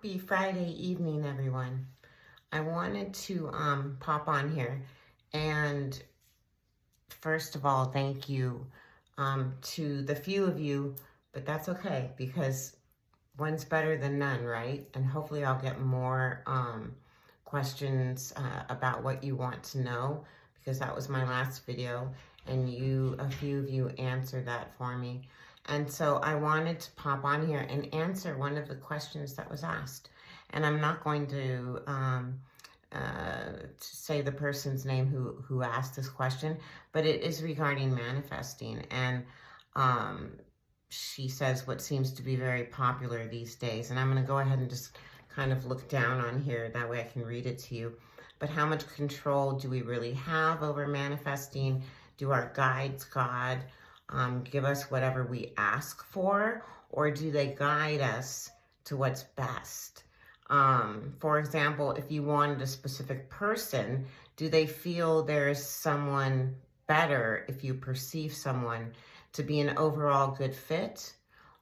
Happy Friday evening, everyone. I wanted to pop on here and first of all, thank you to the few of you, but that's okay because one's better than none, right? And hopefully I'll get more questions about what you want to know because that was my last video and a few of you answered that for me. And so I wanted to pop on here and answer one of the questions that was asked. And I'm not going to say the person's name who asked this question, but it is regarding manifesting. And she says what seems to be very popular these days. And I'm going to go ahead and just kind of look down on here. That way I can read it to you. But how much control do we really have over manifesting? Do our guides, God, give us whatever we ask for, or do they guide us to what's best? For example, if you wanted a specific person, do they feel there's someone better if you perceive someone to be an overall good fit?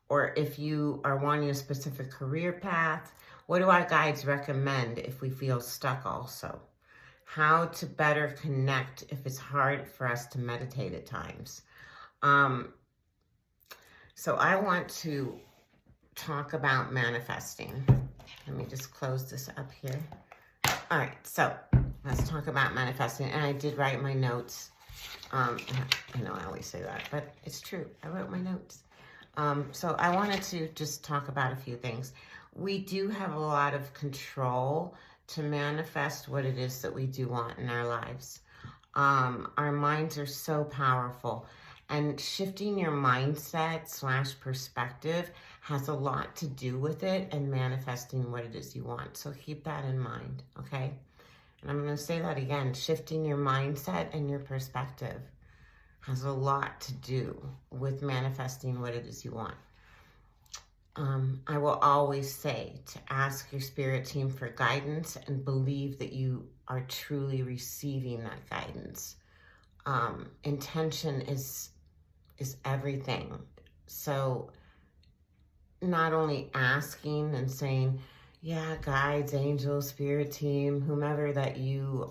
Or if you are wanting a specific career path, what do our guides recommend if we feel stuck also? How to better connect if it's hard for us to meditate at times. So I want to talk about manifesting. Let me just close this up here. All right, so let's talk about manifesting. And I did write my notes. I know I always say that, but it's true. I wrote my notes. So I wanted to just talk about a few things. We do have a lot of control to manifest what it is that we do want in our lives. Our minds are so powerful. And shifting your mindset / perspective has a lot to do with it and manifesting what it is you want. So keep that in mind, okay? And I'm going to say that again. Shifting your mindset and your perspective has a lot to do with manifesting what it is you want. I will always say to ask your spirit team for guidance and believe that you are truly receiving that guidance. Intention is everything. So not only asking and saying, yeah, guides, angels, spirit team, whomever that you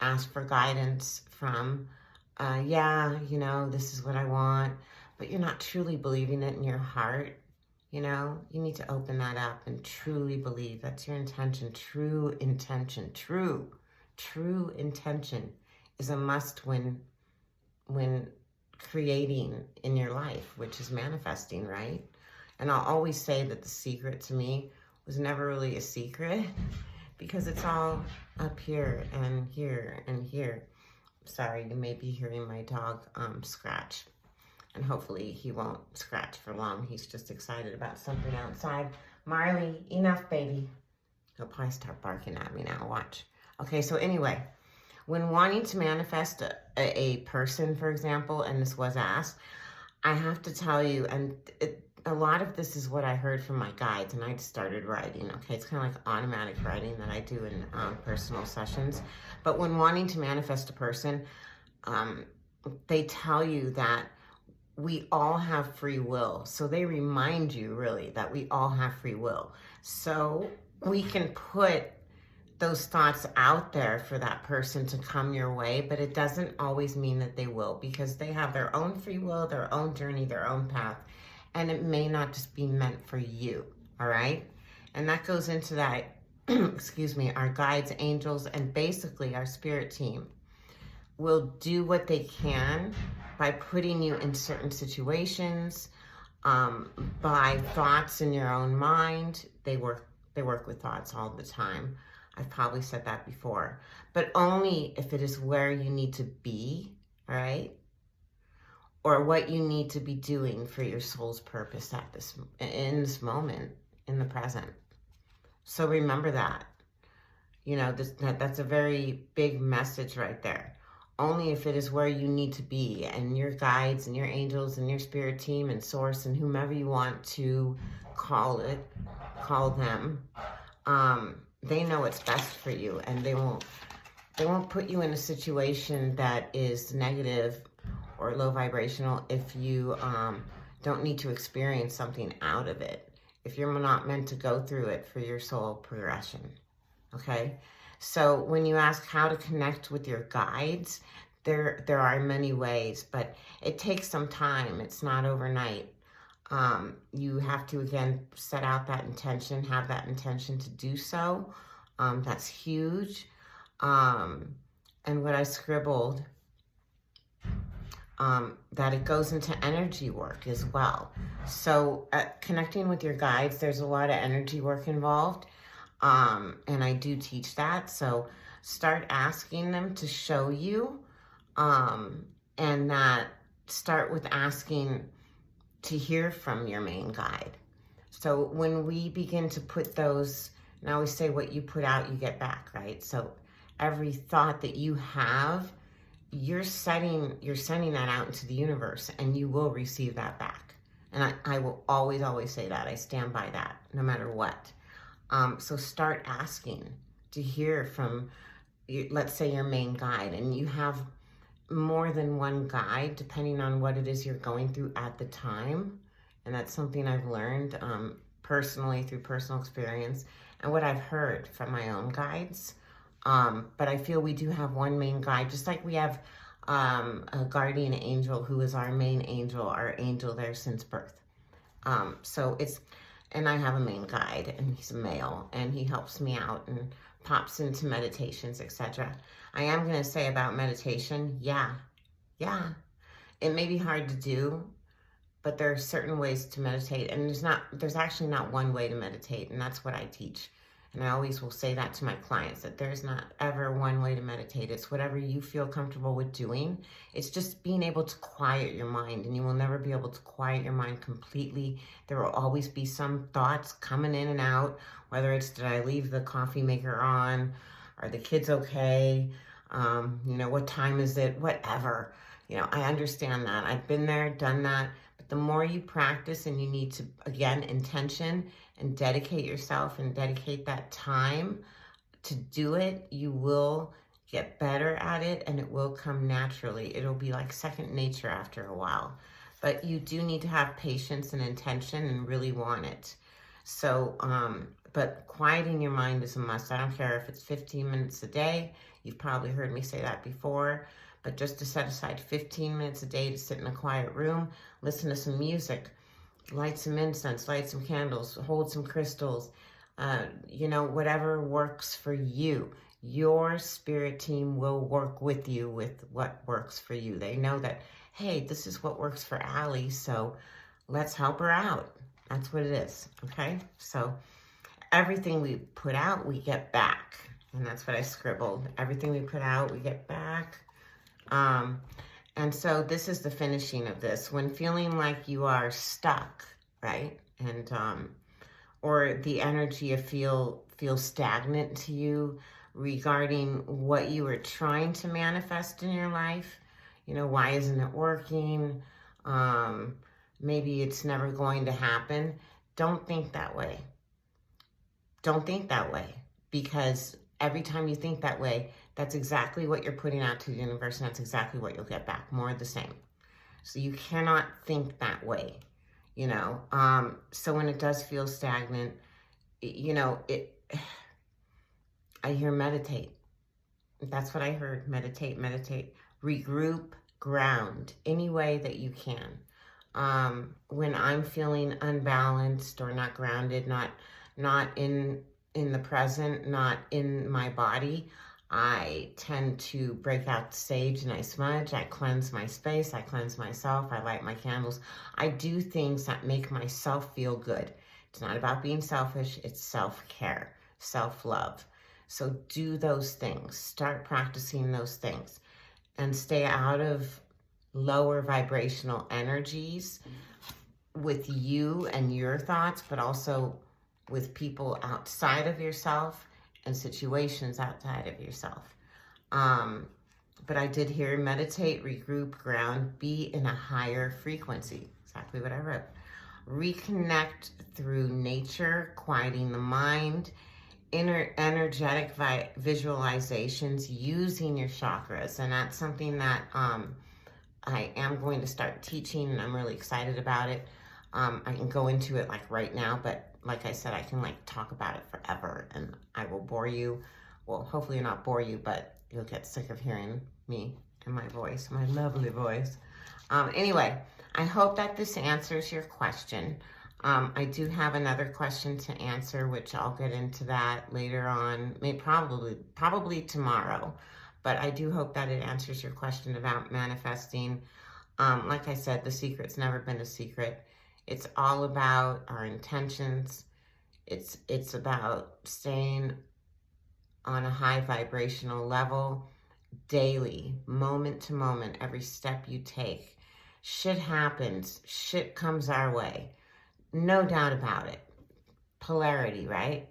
ask for guidance from, yeah, you know, this is what I want, but you're not truly believing it in your heart. You know, you need to open that up and truly believe that's your intention. True intention, true intention is a must when creating in your life, which is manifesting, right? And I'll always say that the secret to me was never really a secret because it's all up here and here and here. Sorry, you may be hearing my dog scratch, and hopefully he won't scratch for long. He's just excited about something outside. Marley, enough, baby. He'll probably start barking at me now. Watch. Okay, so anyway, when wanting to manifest a person, for example, and this was asked, I have to tell you, and a lot of this is what I heard from my guides, and I just started writing, okay? It's kind of like automatic writing that I do in personal sessions. But when wanting to manifest a person, they tell you that we all have free will. So they remind you, really, that we all have free will. So we can put those thoughts out there for that person to come your way, but it doesn't always mean that they will, because they have their own free will, their own journey, their own path, and it may not just be meant for you, all right? And that goes into that, excuse me, our guides, angels, and basically our spirit team will do what they can by putting you in certain situations, by thoughts in your own mind. They work with thoughts all the time. I've probably said that before, but only if it is where you need to be, all right? Or what you need to be doing for your soul's purpose in this moment, in the present. So remember that. You know, that's a very big message right there. Only if it is where you need to be, and your guides and your angels and your spirit team and source and whomever you want to call them, they know what's best for you, and they won't put you in a situation that is negative or low vibrational if you don't need to experience something out of it. if you're not meant to go through it for your soul progression. Okay? So when you ask how to connect with your guides, there are many ways, but it takes some time. It's not overnight. You have to, again, set out that intention, have that intention to do so. That's huge. And what I scribbled, that it goes into energy work as well. So connecting with your guides, there's a lot of energy work involved. And I do teach that. So start asking them to show you, and that start with asking to hear from your main guide. So when we begin to put those, and I always say what you put out, you get back, right? So every thought that you have, you're sending that out into the universe, and you will receive that back. And I will always say that. I stand by that no matter what. So start asking to hear from, let's say, your main guide, and you have more than one guide depending on what it is you're going through at the time. And that's something I've learned personally through personal experience and what I've heard from my own guides. But I feel we do have one main guide, just like we have a guardian angel who is our main angel, our angel there since birth. And I have a main guide, and he's a male, and he helps me out and pops into meditations, etc. I am going to say about meditation, yeah, it may be hard to do, but there are certain ways to meditate, and there's actually not one way to meditate, and that's what I teach. And I always will say that to my clients, that there's not ever one way to meditate. It's whatever you feel comfortable with doing. It's just being able to quiet your mind, and you will never be able to quiet your mind completely. There will always be some thoughts coming in and out, whether it's, did I leave the coffee maker on? Are the kids okay? What time is it? Whatever. I understand that. I've been there, done that. But the more you practice, and you need to, again, intention, and dedicate yourself and dedicate that time to do it, you will get better at it, and it will come naturally. It'll be like second nature after a while. But you do need to have patience and intention and really want it. So, but quieting your mind is a must. I don't care if it's 15 minutes a day. You've probably heard me say that before. But just to set aside 15 minutes a day to sit in a quiet room, listen to some music, light some incense, light some candles, hold some crystals, whatever works for you. Your spirit team will work with you with what works for you. They know that, hey, this is what works for Allie, so let's help her out. That's what it is, okay? So everything we put out, we get back. And that's what I scribbled. Everything we put out, we get back. And so this is the finishing of this. When feeling like you are stuck, right? And, or the energy of feels stagnant to you regarding what you were trying to manifest in your life. Why isn't it working? Maybe it's never going to happen. Don't think that way. Don't think that way, because every time you think that way, that's exactly what you're putting out to the universe, and that's exactly what you'll get back, more of the same. So you cannot think that way, So when it does feel stagnant, I hear meditate. That's what I heard, meditate. Regroup, ground, any way that you can. When I'm feeling unbalanced or not grounded, not in the present, not in my body, I tend to break out the sage and I smudge, I cleanse my space, I cleanse myself, I light my candles. I do things that make myself feel good. It's not about being selfish, it's self-care, self-love. So do those things, start practicing those things, and stay out of lower vibrational energies with you and your thoughts, but also with people outside of yourself and situations outside of yourself. But I did hear meditate, regroup, ground, be in a higher frequency. Exactly what I wrote. Reconnect through nature, quieting the mind, energetic visualizations, using your chakras. And that's something that I am going to start teaching, and I'm really excited about it. I can go into it like right now, but like I said, I can like talk about it forever and I will bore you. Well, hopefully not bore you, but you'll get sick of hearing me and my voice, my lovely voice. Anyway, I hope that this answers your question. I do have another question to answer, which I'll get into that later on, maybe probably tomorrow. But I do hope that it answers your question about manifesting. Like I said, the secret's never been a secret. It's all about our intentions. It's about staying on a high vibrational level daily, moment to moment, every step you take. Shit happens. Shit comes our way. No doubt about it. Polarity, right?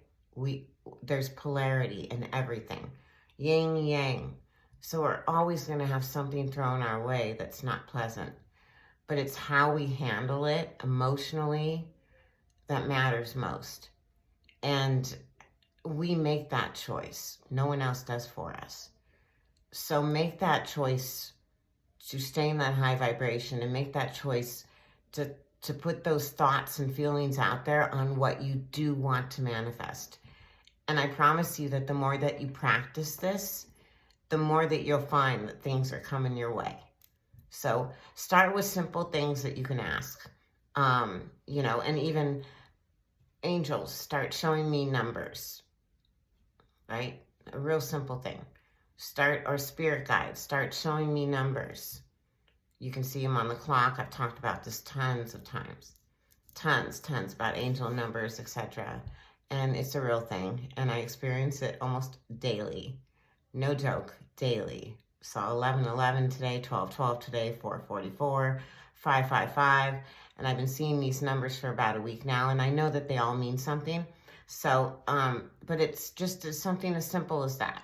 There's polarity in everything. Yin yang. So we're always going to have something thrown our way that's not pleasant. But it's how we handle it emotionally that matters most. And we make that choice. No one else does for us. So make that choice to stay in that high vibration and make that choice to put those thoughts and feelings out there on what you do want to manifest. And I promise you that the more that you practice this, the more that you'll find that things are coming your way. So start with simple things that you can ask. You know, and even angels start showing me numbers, right? A real simple thing. Or spirit guides start showing me numbers. You can see them on the clock. I've talked about this tons of times. Tons about angel numbers, etc. And it's a real thing. And I experience it almost daily. No joke, daily. Saw 1111 today, 1212 today, 444, 555. And I've been seeing these numbers for about a week now. And I know that they all mean something. So, but it's just something as simple as that.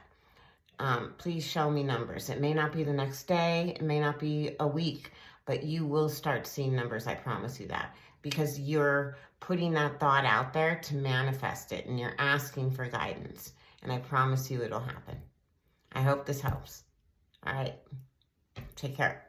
Please show me numbers. It may not be the next day, it may not be a week, but you will start seeing numbers, I promise you that, because you're putting that thought out there to manifest it and you're asking for guidance, and I promise you it'll happen. I hope this helps. All right, take care.